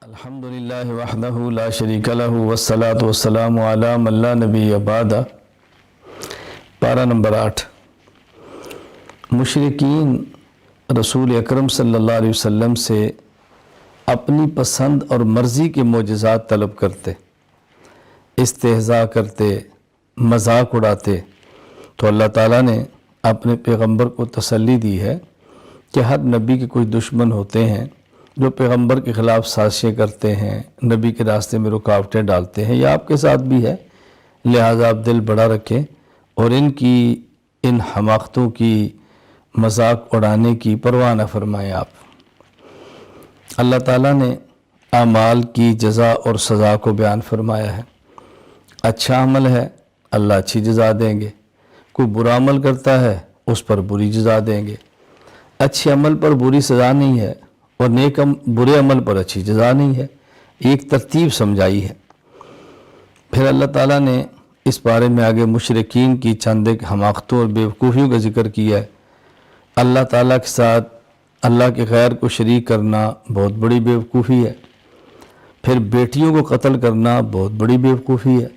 الحمدللہ وحدہ لا شریک لہ والصلاة والسلام علی من لا نبی بعد۔ پارہ نمبر 8۔ مشرکین رسول اکرم صلی اللہ علیہ وسلم سے اپنی پسند اور مرضی کے معجزات طلب کرتے، استہزاء کرتے، مذاق اڑاتے، تو اللہ تعالیٰ نے اپنے پیغمبر کو تسلی دی ہے کہ ہر نبی کے کچھ دشمن ہوتے ہیں جو پیغمبر کے خلاف سازشیں کرتے ہیں، نبی کے راستے میں رکاوٹیں ڈالتے ہیں۔ یہ آپ کے ساتھ بھی ہے، لہٰذا آپ دل بڑا رکھیں اور ان حماقتوں کی مذاق اڑانے کی پرواہ نہ فرمائیں۔ آپ اللہ تعالیٰ نے اعمال کی جزا اور سزا کو بیان فرمایا ہے۔ اچھا عمل ہے، اللہ اچھی جزا دیں گے۔ کوئی برا عمل کرتا ہے، اس پر بری جزا دیں گے۔ اچھے عمل پر بری سزا نہیں ہے اور برے عمل پر اچھی جزا نہیں ہے، ایک ترتیب سمجھائی ہے۔ پھر اللہ تعالیٰ نے اس بارے میں آگے مشرکین کی چند ایک حماقتوں اور بیوقوفیوں کا ذکر کیا ہے۔ اللہ تعالیٰ کے ساتھ اللہ کے غیر کو شریک کرنا بہت بڑی بیوقوفی ہے۔ پھر بیٹیوں کو قتل کرنا بہت بڑی بیوقوفی ہے۔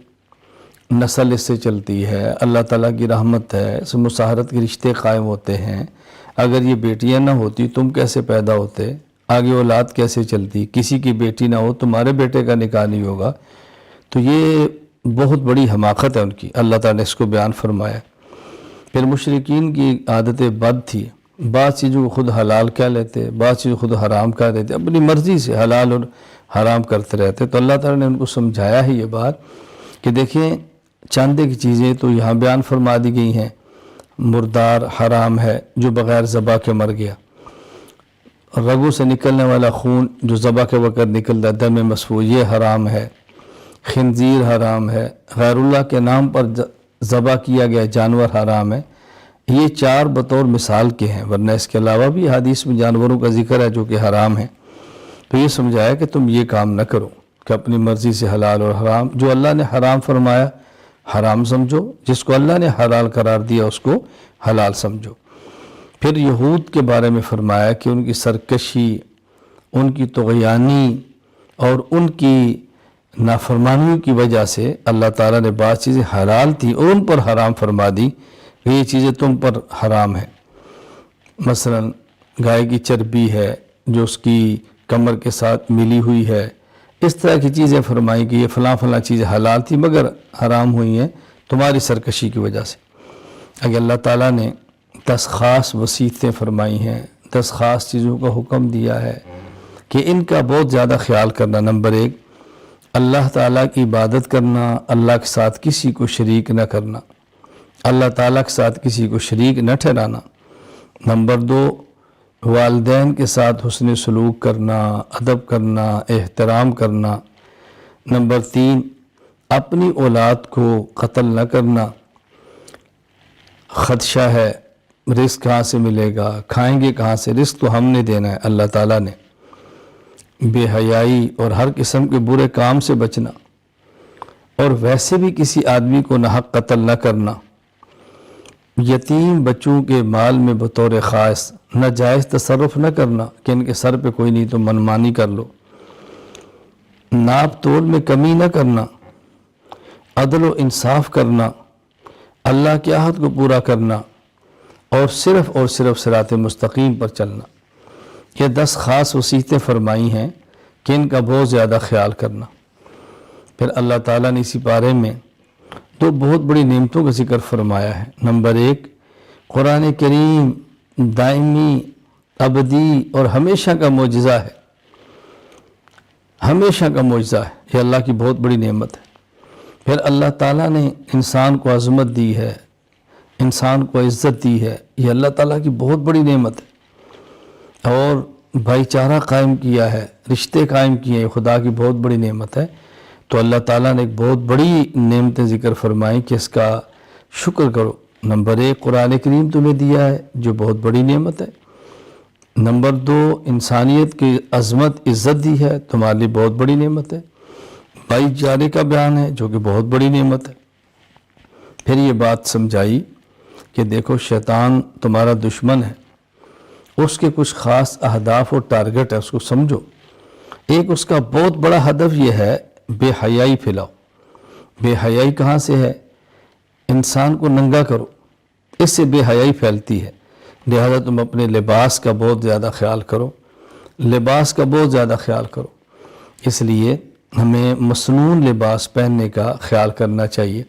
نسل اس سے چلتی ہے، اللہ تعالیٰ کی رحمت ہے، اس مساہرت کے رشتے قائم ہوتے ہیں۔ اگر یہ بیٹیاں نہ ہوتی تم کیسے پیدا ہوتے، آگے اولاد کیسے چلتی؟ کسی کی بیٹی نہ ہو تمہارے بیٹے کا نکاح نہیں ہوگا۔ تو یہ بہت بڑی حماقت ہے ان کی، اللہ تعالیٰ نے اس کو بیان فرمایا۔ پھر مشرکین کی عادت بد تھی، بعض چیزوں کو خود حلال کہہ لیتے، بعض چیزوں کو خود حرام کہہ دیتے، اپنی مرضی سے حلال اور حرام کرتے رہتے۔ تو اللہ تعالیٰ نے ان کو سمجھایا ہے یہ بات کہ دیکھیں چاندے کی چیزیں تو یہاں بیان فرما دی گئی ہیں۔ مردار حرام ہے جو بغیر ذبح کے مر گیا، رگوں سے نکلنے والا خون جو ذبح کے وقت نکلتا ہے، دم مسفوح، یہ حرام ہے۔ خنزیر حرام ہے، غیر اللہ کے نام پر ذبح کیا گیا جانور حرام ہے۔ یہ چار بطور مثال کے ہیں، ورنہ اس کے علاوہ بھی حدیث میں جانوروں کا ذکر ہے جو کہ حرام ہے۔ تو یہ سمجھایا کہ تم یہ کام نہ کرو کہ اپنی مرضی سے حلال اور حرام، جو اللہ نے حرام فرمایا حرام سمجھو، جس کو اللہ نے حلال قرار دیا اس کو حلال سمجھو۔ پھر یہود کے بارے میں فرمایا کہ ان کی سرکشی، ان کی طغیانی اور ان کی نافرمانیوں کی وجہ سے اللہ تعالیٰ نے بعض چیزیں حلال تھیں اور ان پر حرام فرما دی کہ یہ چیزیں تم پر حرام ہیں۔ مثلا گائے کی چربی ہے جو اس کی کمر کے ساتھ ملی ہوئی ہے، اس طرح کی چیزیں فرمائی کہ یہ فلاں فلاں چیزیں حلال تھی مگر حرام ہوئی ہیں تمہاری سرکشی کی وجہ سے۔ اگر اللہ تعالیٰ نے 10 خاص وصیتیں فرمائی ہیں، 10 خاص چیزوں کا حکم دیا ہے کہ ان کا بہت زیادہ خیال کرنا۔ نمبر 1، اللہ تعالیٰ کی عبادت کرنا، اللہ کے ساتھ کسی کو شریک نہ کرنا، اللہ تعالیٰ کے ساتھ کسی کو شریک نہ ٹھہرانا۔ نمبر 2، والدین کے ساتھ حسن سلوک کرنا، ادب کرنا، احترام کرنا۔ نمبر 3، اپنی اولاد کو قتل نہ کرنا، خدشہ ہے رزق کہاں سے ملے گا، کھائیں گے کہاں سے، رزق تو ہم نے دینا ہے اللہ تعالیٰ نے۔ بے حیائی اور ہر قسم کے برے کام سے بچنا، اور ویسے بھی کسی آدمی کو ناحق قتل نہ کرنا۔ یتیم بچوں کے مال میں بطور خاص ناجائز تصرف نہ کرنا کہ ان کے سر پہ کوئی نہیں تو منمانی کر لو۔ ناپ توڑ میں کمی نہ کرنا، عدل و انصاف کرنا، اللہ کے عہد کو پورا کرنا، اور صرف صراط مستقیم پر چلنا۔ یہ 10 خاص وصیتیں فرمائی ہیں کہ ان کا بہت زیادہ خیال کرنا۔ پھر اللہ تعالیٰ نے اسی بارے میں 2 بہت بڑی نعمتوں کا ذکر فرمایا ہے۔ نمبر 1، قرآن کریم دائمی، ابدی اور ہمیشہ کا معجزہ ہے، ہمیشہ کا معجزہ ہے، یہ اللہ کی بہت بڑی نعمت ہے۔ پھر اللہ تعالیٰ نے انسان کو عظمت دی ہے، انسان کو عزت دی ہے، یہ اللہ تعالیٰ کی بہت بڑی نعمت ہے۔ اور بھائی چارہ قائم کیا ہے، رشتے قائم کیے ہیں، خدا کی بہت بڑی نعمت ہے۔ تو اللہ تعالیٰ نے ایک بہت بڑی نعمتیں ذکر فرمائی کہ اس کا شکر کرو۔ نمبر 1، قرآن کریم تمہیں دیا ہے جو بہت بڑی نعمت ہے۔ نمبر 2، انسانیت کی عظمت عزت دی ہے، تمہارے لیے بہت بڑی نعمت ہے۔ بھائی چارے کا بیان ہے جو کہ بہت بڑی نعمت ہے۔ پھر یہ بات سمجھائی کہ دیکھو شیطان تمہارا دشمن ہے، اس کے کچھ خاص اہداف اور ٹارگٹ ہے، اس کو سمجھو۔ ایک اس کا بہت بڑا ہدف یہ ہے بے حیائی پھیلاؤ۔ بے حیائی کہاں سے ہے؟ انسان کو ننگا کرو، اس سے بے حیائی پھیلتی ہے۔ لہذا تم اپنے لباس کا بہت زیادہ خیال کرو، لباس کا بہت زیادہ خیال کرو۔ اس لیے ہمیں مصنون لباس پہننے کا خیال کرنا چاہیے۔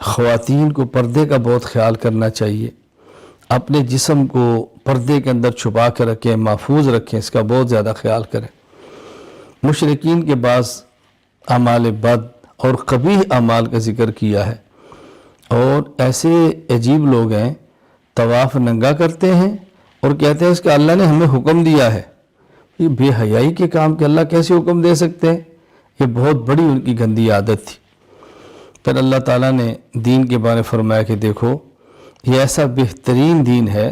خواتین کو پردے کا بہت خیال کرنا چاہیے، اپنے جسم کو پردے کے اندر چھپا کے رکھیں، محفوظ رکھیں، اس کا بہت زیادہ خیال کریں۔ مشرکین کے بعض اعمال بد اور قبیح اعمال کا ذکر کیا ہے، اور ایسے عجیب لوگ ہیں طواف ننگا کرتے ہیں اور کہتے ہیں اس کا اللہ نے ہمیں حکم دیا ہے۔ یہ بے حیائی کے کام کے اللہ کیسے حکم دے سکتے ہیں؟ یہ بہت بڑی ان کی گندی عادت تھی۔ پھر اللہ تعالیٰ نے دین کے بارے میں فرمایا کہ دیکھو یہ ایسا بہترین دین ہے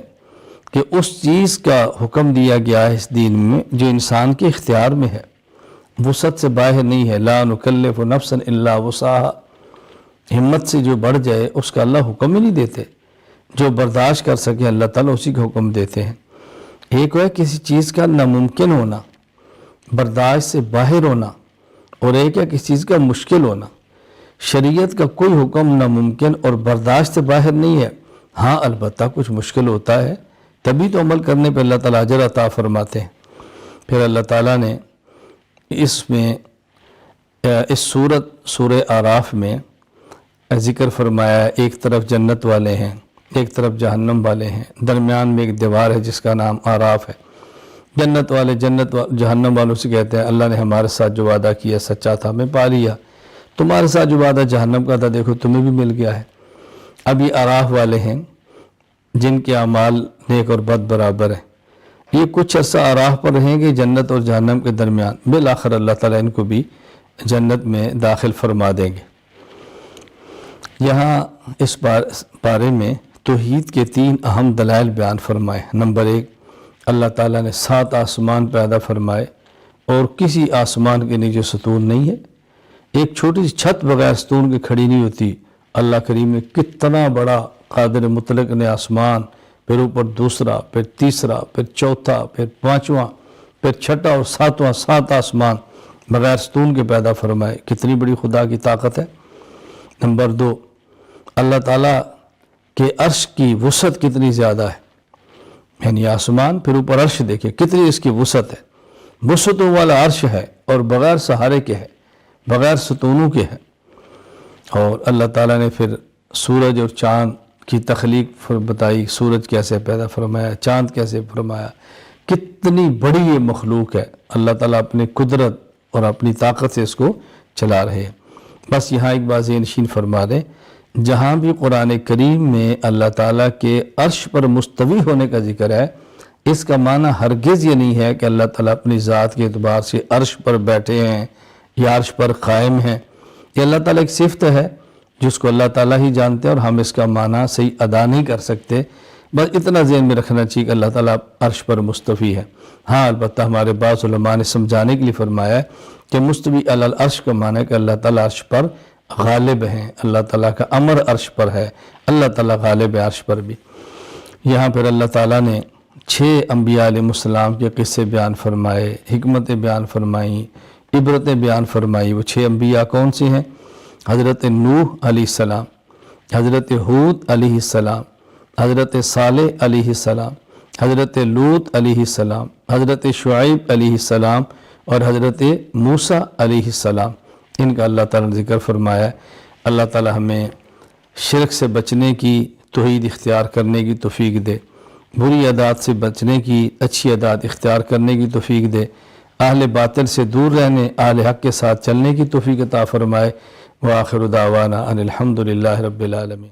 کہ اس چیز کا حکم دیا گیا ہے اس دین میں جو انسان کے اختیار میں ہے، وسعت سے باہر نہیں ہے۔ لا نکلف نفسا الا وسعها، ہمت سے جو بڑھ جائے اس کا اللہ حکم ہی نہیں دیتے، جو برداشت کر سکے اللہ تعالیٰ اسی کا حکم دیتے ہیں۔ ایک ہے کسی چیز کا ناممکن ہونا، برداشت سے باہر ہونا، اور ایک ہے کسی چیز کا مشکل ہونا۔ شریعت کا کوئی حکم ناممکن اور برداشت سے باہر نہیں ہے، ہاں البتہ کچھ مشکل ہوتا ہے، تبھی تو عمل کرنے پہ اللہ تعالیٰ اجر عطا فرماتے ہیں۔ پھر اللہ تعالیٰ نے اس سورہ اعراف میں ذکر فرمایا ہے، ایک طرف جنت والے ہیں، ایک طرف جہنم والے ہیں، درمیان میں ایک دیوار ہے جس کا نام اعراف ہے۔ جنت والے جہنم والوں سے کہتے ہیں اللہ نے ہمارے ساتھ جو وعدہ کیا سچا تھا، ہمیں پا لیا، تمہارے ساتھ جو وعدہ جہنم کا تھا دیکھو تمہیں بھی مل گیا ہے۔ اب یہ اعراف والے ہیں جن کے اعمال نیک اور بد برابر ہیں، یہ کچھ عرصہ اعراف پر رہیں گے جنت اور جہنم کے درمیان، بالآخر اللہ تعالیٰ ان کو بھی جنت میں داخل فرما دیں گے۔ یہاں اس بارے میں توحید کے 3 اہم دلائل بیان فرمائے۔ نمبر 1، اللہ تعالیٰ نے 7 آسمان پیدا فرمائے اور کسی آسمان کے نیچے ستون نہیں ہے، ایک چھوٹی سی چھت بغیر ستون کے کھڑی نہیں ہوتی۔ اللہ کریم نے کتنا بڑا قادر مطلق نے آسمان، پھر اوپر دوسرا، پھر تیسرا، پھر چوتھا، پھر 5واں، پھر 6واں اور 7واں، 7 آسمان بغیر ستون کے پیدا فرمائے۔ کتنی بڑی خدا کی طاقت ہے۔ نمبر 2، اللہ تعالیٰ کہ عرش کی وسعت کتنی زیادہ ہے، یعنی آسمان پھر اوپر عرش دیکھیں کتنی اس کی وسعت ہے، وسعتوں والا عرش ہے اور بغیر سہارے کے ہے، بغیر ستونوں کے ہے۔ اور اللہ تعالیٰ نے پھر سورج اور چاند کی تخلیق بتائی، سورج کیسے پیدا فرمایا، چاند کیسے فرمایا، کتنی بڑی یہ مخلوق ہے۔ اللہ تعالیٰ اپنی قدرت اور اپنی طاقت سے اس کو چلا رہے ہیں۔ بس یہاں ایک بات ذہن نشین فرما دیں، جہاں بھی قرآن کریم میں اللہ تعالیٰ کے عرش پر مستوی ہونے کا ذکر ہے، اس کا معنی ہرگز یہ نہیں ہے کہ اللہ تعالیٰ اپنی ذات کے اعتبار سے عرش پر بیٹھے ہیں یا عرش پر قائم ہیں۔ یہ اللہ تعالیٰ ایک صفت ہے جس کو اللہ تعالیٰ ہی جانتے ہیں اور ہم اس کا معنی صحیح ادا نہیں کر سکتے۔ بس اتنا ذہن میں رکھنا چاہیے کہ اللہ تعالیٰ عرش پر مستوی ہے۔ ہاں البتہ ہمارے بعض علماء نے سمجھانے کے لیے فرمایا ہے کہ مستوی علی العرش کا معنی ہے کہ اللہ تعالیٰ عرش پر غالب ہیں، اللہ تعالیٰ کا امر عرش پر ہے، اللہ تعالیٰ غالب ہے عرش پر بھی۔ یہاں پھر اللہ تعالیٰ نے 6 انبیاء علیہ السلام کے قصے بیان فرمائے، حکمتیں بیان فرمائیں، عبرتیں بیان فرمائی۔ وہ 6 انبیاء کون سے ہیں؟ حضرت نوح علیہ السلام، حضرت ہود علیہ السلام، حضرت صالح علیہ السلام، حضرت لوط علیہ السلام، حضرت شعیب علیہ السلام اور حضرت موسیٰ علیہ السلام۔ ان کا اللہ تعالیٰ نے ذکر فرمایا ہے۔ اللہ تعالیٰ ہمیں شرک سے بچنے کی، توحید اختیار کرنے کی توفیق دے، بری عادات سے بچنے کی، اچھی عادات اختیار کرنے کی توفیق دے، اہل باطل سے دور رہنے، اہل حق کے ساتھ چلنے کی توفیق عطا فرمائے۔ وآخر دعوانا ان الحمد للہ رب العالمین۔